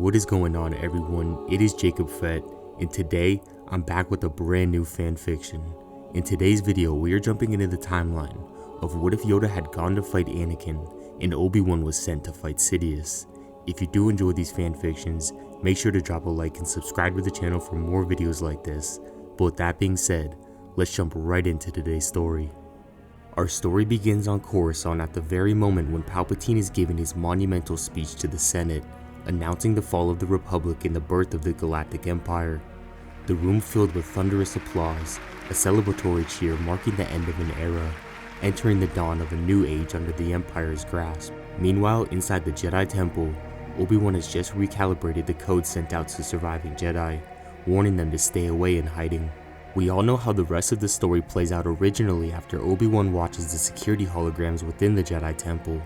What is going on, everyone? It is Jacob Fett, and today I'm back with a brand new fanfiction. In today's video, we are jumping into the timeline of what if Yoda had gone to fight Anakin and Obi-Wan was sent to fight Sidious. If you do enjoy these fanfictions, make sure to drop a like and subscribe to the channel for more videos like this. But with that being said, let's jump right into today's story. Our story begins on Coruscant at the very moment when Palpatine is giving his monumental speech to the Senate, announcing the fall of the Republic and the birth of the Galactic Empire. The room filled with thunderous applause, a celebratory cheer marking the end of an era, entering the dawn of a new age under the Empire's grasp. Meanwhile, inside the Jedi Temple, Obi-Wan has just recalibrated the code sent out to surviving Jedi, warning them to stay away in hiding. We all know how the rest of the story plays out originally after Obi-Wan watches the security holograms within the Jedi Temple.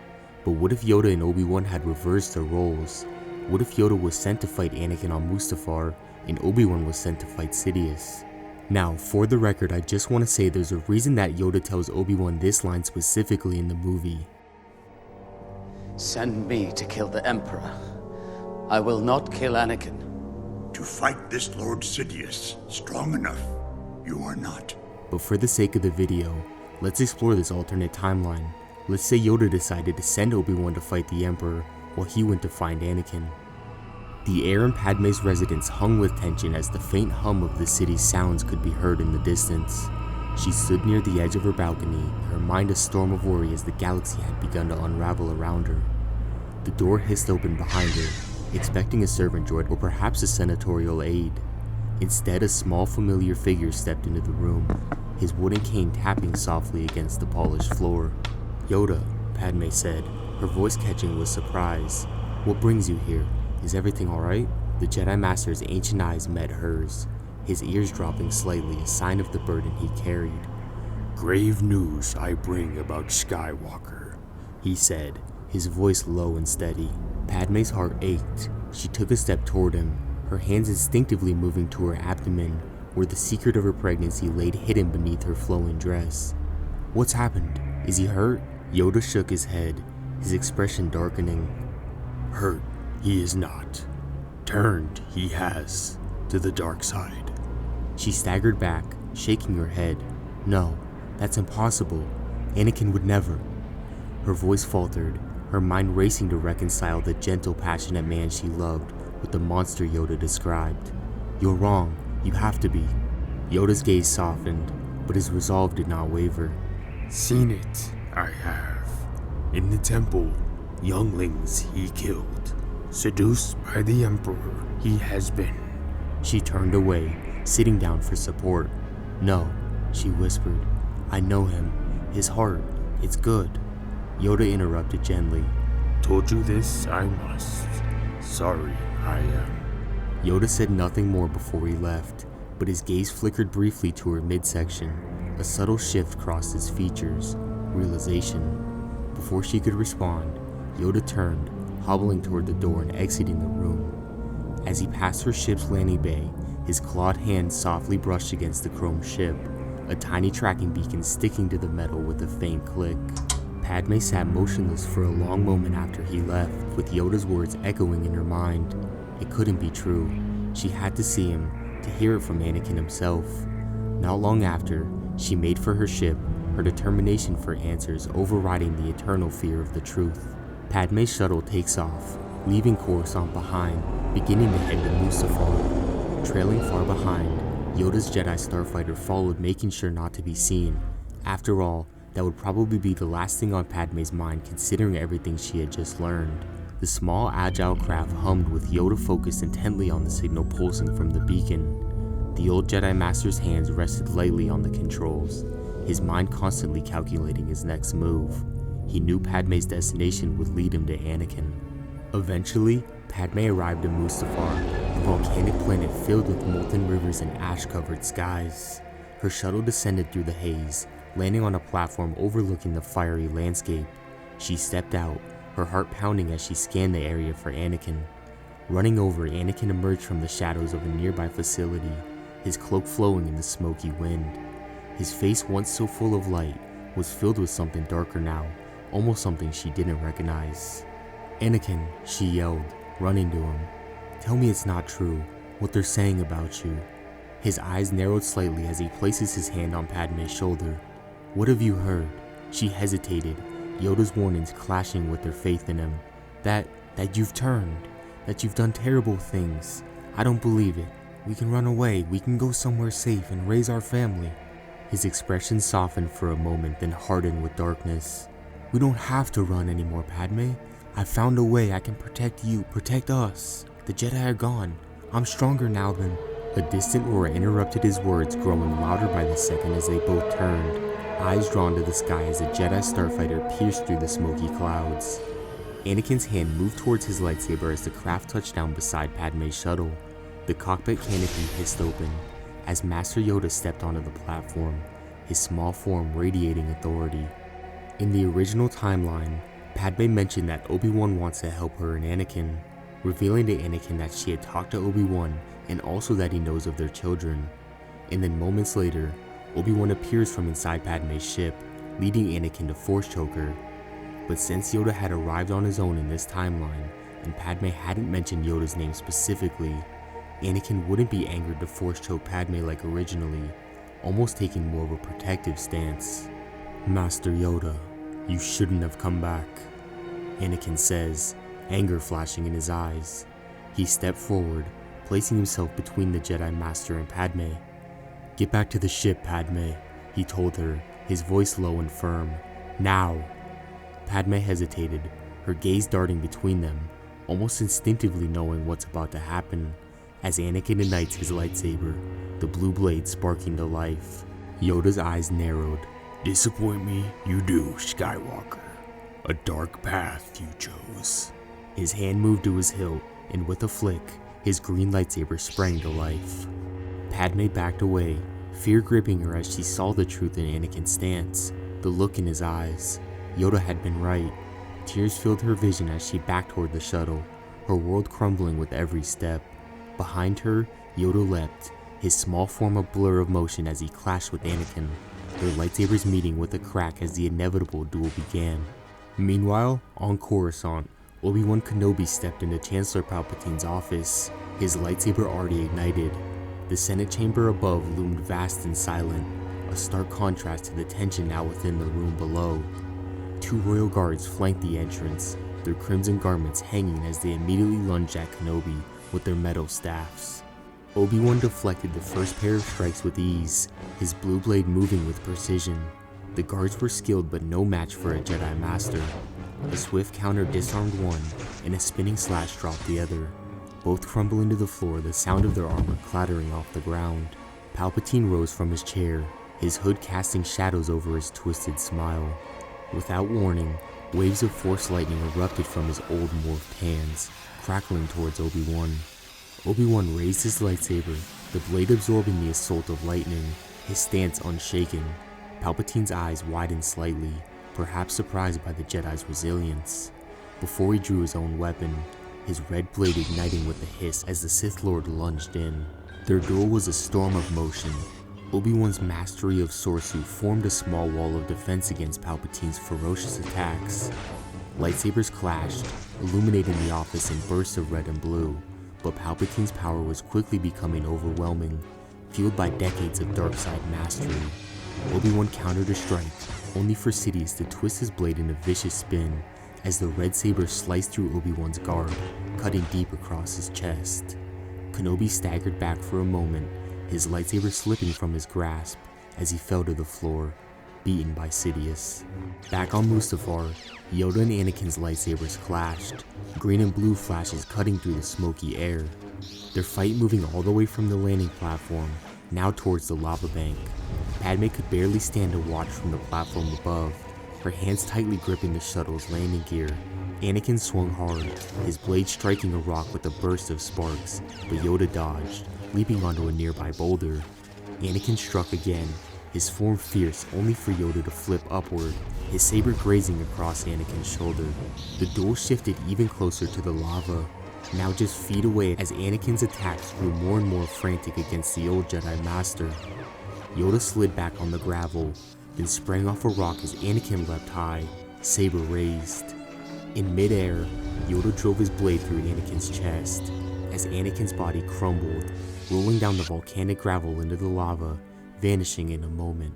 But what if Yoda and Obi-Wan had reversed their roles? What if Yoda was sent to fight Anakin on Mustafar and Obi-Wan was sent to fight Sidious? Now, for the record, I just want to say there's a reason that Yoda tells Obi-Wan this line specifically in the movie. Send me to kill the Emperor. I will not kill Anakin. To fight this Lord Sidious, strong enough, you are not. But for the sake of the video, let's explore this alternate timeline. Let's say Yoda decided to send Obi-Wan to fight the Emperor while he went to find Anakin. The air in Padme's residence hung with tension as the faint hum of the city's sounds could be heard in the distance. She stood near the edge of her balcony, her mind a storm of worry as the galaxy had begun to unravel around her. The door hissed open behind her, expecting a servant droid or perhaps a senatorial aide. Instead, a small familiar figure stepped into the room, his wooden cane tapping softly against the polished floor. "Yoda," Padme said, her voice catching with surprise. "What brings you here? Is everything alright?" The Jedi Master's ancient eyes met hers, his ears dropping slightly, a sign of the burden he carried. "Grave news I bring about Skywalker," he said, his voice low and steady. Padme's heart ached. She took a step toward him, her hands instinctively moving to her abdomen, where the secret of her pregnancy laid hidden beneath her flowing dress. "What's happened? Is he hurt?" Yoda shook his head, his expression darkening. "Hurt he is not. Turned he has to the dark side." She staggered back, shaking her head. "No, that's impossible. Anakin would never." Her voice faltered, her mind racing to reconcile the gentle, passionate man she loved with the monster Yoda described. "You're wrong. You have to be." Yoda's gaze softened, but his resolve did not waver. "Seen it, I have. In the temple, younglings he killed. Seduced by the Emperor, he has been." She turned away, sitting down for support. "No," she whispered. "I know him. His heart. It's good." Yoda interrupted gently. "Told you this, I must. Sorry, I am." Yoda said nothing more before he left, but his gaze flickered briefly to her midsection. A subtle shift crossed his features. Realization. Before she could respond, Yoda turned, hobbling toward the door and exiting the room. As he passed her ship's landing bay, his clawed hand softly brushed against the chrome ship, a tiny tracking beacon sticking to the metal with a faint click. Padme sat motionless for a long moment after he left, with Yoda's words echoing in her mind. It couldn't be true. She had to see him, to hear it from Anakin himself. Not long after, she made for her ship, her determination for answers overriding the eternal fear of the truth. Padme's shuttle takes off, leaving Coruscant behind, beginning to head to Mustafar. Trailing far behind, Yoda's Jedi starfighter followed, making sure not to be seen. After all, that would probably be the last thing on Padme's mind considering everything she had just learned. The small, agile craft hummed with Yoda focused intently on the signal pulsing from the beacon. The old Jedi Master's hands rested lightly on the controls, his mind constantly calculating his next move. He knew Padme's destination would lead him to Anakin. Eventually, Padme arrived in Mustafar, a volcanic planet filled with molten rivers and ash-covered skies. Her shuttle descended through the haze, landing on a platform overlooking the fiery landscape. She stepped out, her heart pounding as she scanned the area for Anakin. Running over, Anakin emerged from the shadows of a nearby facility, his cloak flowing in the smoky wind. His face, once so full of light, was filled with something darker now, almost something she didn't recognize. "Anakin," she yelled, running to him. Tell me it's not true, what they're saying about you." His eyes narrowed slightly as he places his hand on Padme's shoulder. "What have you heard?" She hesitated, Yoda's warnings clashing with her faith in him. That you've turned, that you've done terrible things. I don't believe it. We can run away, we can go somewhere safe and raise our family." His expression softened for a moment, then hardened with darkness. "We don't have to run anymore, Padme. I found a way. I can protect you, protect us. The Jedi are gone. I'm stronger now than..." A distant roar interrupted his words, growing louder by the second as they both turned, eyes drawn to the sky as a Jedi starfighter pierced through the smoky clouds. Anakin's hand moved towards his lightsaber as the craft touched down beside Padme's shuttle. The cockpit canopy hissed open as Master Yoda stepped onto the platform, his small form radiating authority. In the original timeline, Padme mentioned that Obi-Wan wants to help her and Anakin, revealing to Anakin that she had talked to Obi-Wan and also that he knows of their children. And then moments later, Obi-Wan appears from inside Padme's ship, leading Anakin to force choke her. But since Yoda had arrived on his own in this timeline, and Padme hadn't mentioned Yoda's name specifically, Anakin wouldn't be angered to force choke Padme like originally, almost taking more of a protective stance. "Master Yoda, you shouldn't have come back," Anakin says, anger flashing in his eyes. He stepped forward, placing himself between the Jedi Master and Padme. "Get back to the ship, Padme," he told her, his voice low and firm. "Now." Padme hesitated, her gaze darting between them, almost instinctively knowing what's about to happen, as Anakin ignites his lightsaber, the blue blade sparking to life. Yoda's eyes narrowed. "Disappoint me, you do, Skywalker. A dark path you chose." His hand moved to his hilt, and with a flick, his green lightsaber sprang to life. Padme backed away, fear gripping her as she saw the truth in Anakin's stance, the look in his eyes. Yoda had been right. Tears filled her vision as she backed toward the shuttle, her world crumbling with every step. Behind her, Yoda leapt, his small form a blur of motion as he clashed with Anakin, their lightsabers meeting with a crack as the inevitable duel began. Meanwhile, on Coruscant, Obi-Wan Kenobi stepped into Chancellor Palpatine's office, his lightsaber already ignited. The Senate chamber above loomed vast and silent, a stark contrast to the tension now within the room below. 2 royal guards flanked the entrance, their crimson garments hanging as they immediately lunged at Kenobi with their metal staffs. Obi-Wan deflected the first pair of strikes with ease, his blue blade moving with precision. The guards were skilled but no match for a Jedi Master. A swift counter disarmed one, and a spinning slash dropped the other. Both crumble into the floor, the sound of their armor clattering off the ground. Palpatine rose from his chair, his hood casting shadows over his twisted smile. Without warning, waves of force lightning erupted from his old morphed hands, crackling towards Obi-Wan. Obi-Wan raised his lightsaber, the blade absorbing the assault of lightning, his stance unshaken. Palpatine's eyes widened slightly, perhaps surprised by the Jedi's resilience. Before he drew his own weapon, his red blade igniting with a hiss as the Sith Lord lunged in. Their duel was a storm of motion. Obi-Wan's mastery of Sorsu formed a small wall of defense against Palpatine's ferocious attacks. Lightsabers clashed, illuminating the office in bursts of red and blue, but Palpatine's power was quickly becoming overwhelming, fueled by decades of darkside mastery. Obi-Wan countered a strike, only for Sidious to twist his blade in a vicious spin, as the red saber sliced through Obi-Wan's guard, cutting deep across his chest. Kenobi staggered back for a moment, his lightsaber slipping from his grasp as he fell to the floor, beaten by Sidious. Back on Mustafar, Yoda and Anakin's lightsabers clashed, green and blue flashes cutting through the smoky air. Their fight moving all the way from the landing platform, now towards the lava bank. Padme could barely stand to watch from the platform above, her hands tightly gripping the shuttle's landing gear. Anakin swung hard, his blade striking a rock with a burst of sparks, but Yoda dodged, leaping onto a nearby boulder. Anakin struck again, his form fierce only for Yoda to flip upward, his saber grazing across Anakin's shoulder. The duel shifted even closer to the lava, now just feet away as Anakin's attacks grew more and more frantic against the old Jedi Master. Yoda slid back on the gravel, then sprang off a rock as Anakin leapt high, saber raised. In mid-air, Yoda drove his blade through Anakin's chest. as Anakin's body crumbled, rolling down the volcanic gravel into the lava, vanishing in a moment.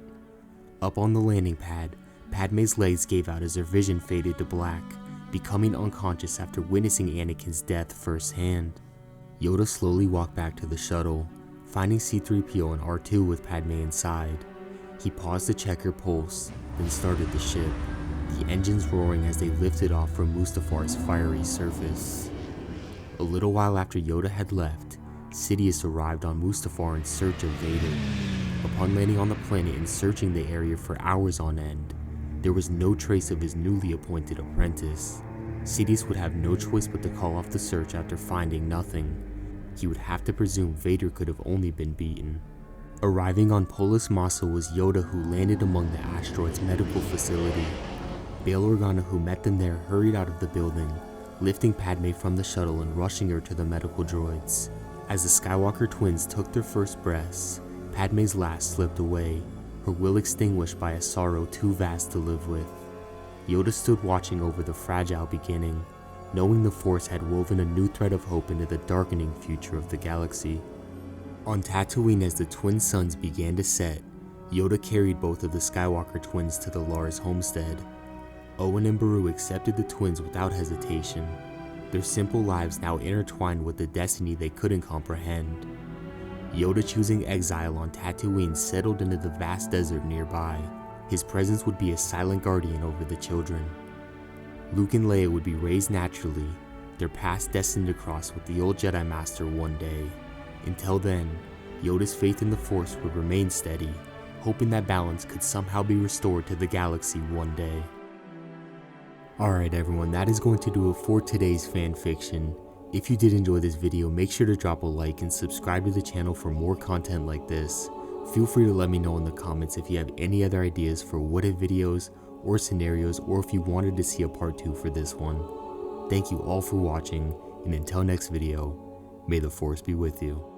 Up on the landing pad, Padme's legs gave out as her vision faded to black, becoming unconscious after witnessing Anakin's death firsthand. Yoda slowly walked back to the shuttle, finding C-3PO and R2 with Padme inside. He paused to check her pulse, then started the ship, the engines roaring as they lifted off from Mustafar's fiery surface. A little while after Yoda had left, Sidious arrived on Mustafar in search of Vader. Upon landing on the planet and searching the area for hours on end, there was no trace of his newly appointed apprentice. Sidious would have no choice but to call off the search after finding nothing. He would have to presume Vader could have only been beaten. Arriving on Polis Massa was Yoda, who landed among the asteroid's medical facility. Bail Organa, who met them there, hurried out of the building, lifting Padme from the shuttle and rushing her to the medical droids. As the Skywalker twins took their first breaths, Padme's last slipped away, her will extinguished by a sorrow too vast to live with. Yoda stood watching over the fragile beginning, knowing the Force had woven a new thread of hope into the darkening future of the galaxy. On Tatooine, as the twin suns began to set, Yoda carried both of the Skywalker twins to the Lars homestead. Owen and Beru accepted the twins without hesitation, their simple lives now intertwined with the destiny they couldn't comprehend. Yoda, choosing exile on Tatooine, settled into the vast desert nearby. His presence would be a silent guardian over the children. Luke and Leia would be raised naturally, their paths destined to cross with the old Jedi Master one day. Until then, Yoda's faith in the Force would remain steady, hoping that balance could somehow be restored to the galaxy one day. Alright everyone, that is going to do it for today's fanfiction. If you did enjoy this video, make sure to drop a like and subscribe to the channel for more content like this. Feel free to let me know in the comments if you have any other ideas for what if videos or scenarios, or if you wanted to see a part 2 for this one. Thank you all for watching, and until next video, may the Force be with you.